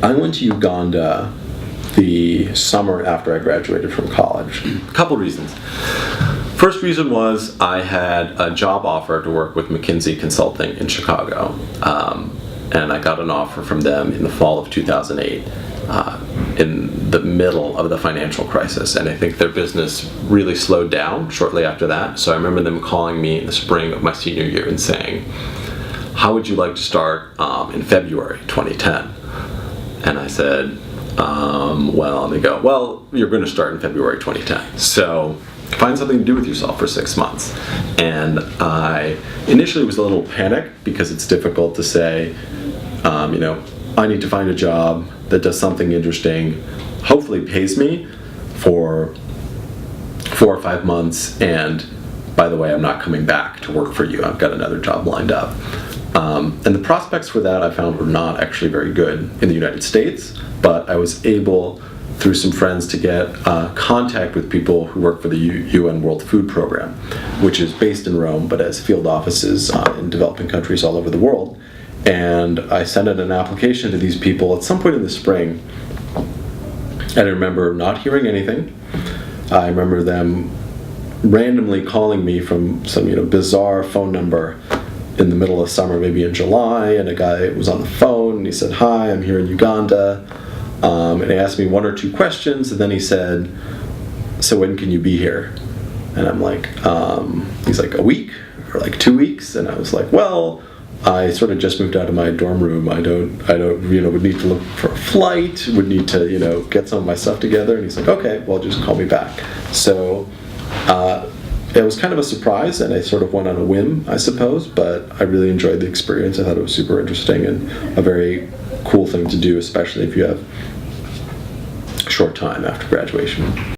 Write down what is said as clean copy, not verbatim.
I went to Uganda the summer after I graduated from college. A couple reasons. First reason was I had a job offer to work with McKinsey Consulting in Chicago. And I got an offer from them in the fall of 2008, in the middle of the financial crisis. And I think their business really slowed down shortly after that. So I remember them calling me in the spring of my senior year and saying, how would you like to start in February 2010? And I said, well, and they go, well, you're going to start in February 2010. So find something to do with yourself for 6 months. And I initially was a little panicked because it's difficult to say, I need to find a job that does something interesting, hopefully pays me for 4 or 5 months, and by the way, I'm not coming back to work for you. I've got another job lined up. And the prospects for that I found were not actually very good in the United States, but I was able, through some friends, to get contact with people who work for the UN World Food Program, which is based in Rome, but has field offices in developing countries all over the world. And I sent in an application to these people at some point in the spring, and I remember not hearing anything. I remember them randomly calling me from some bizarre phone number in the middle of summer, maybe in July, and a guy was on the phone, and he said, hi, I'm here in Uganda, and he asked me 1 or 2 questions, and then he said, so when can you be here? And I'm like, he's like, a week, or like 2 weeks, and I was like, well, I sort of just moved out of my dorm room. I don't, would need to look for a flight, would need to, get some of my stuff together. And he's like, okay, well, just call me back. So it was kind of a surprise, and I sort of went on a whim, I suppose, but I really enjoyed the experience. I thought it was super interesting and a very cool thing to do, especially if you have a short time after graduation.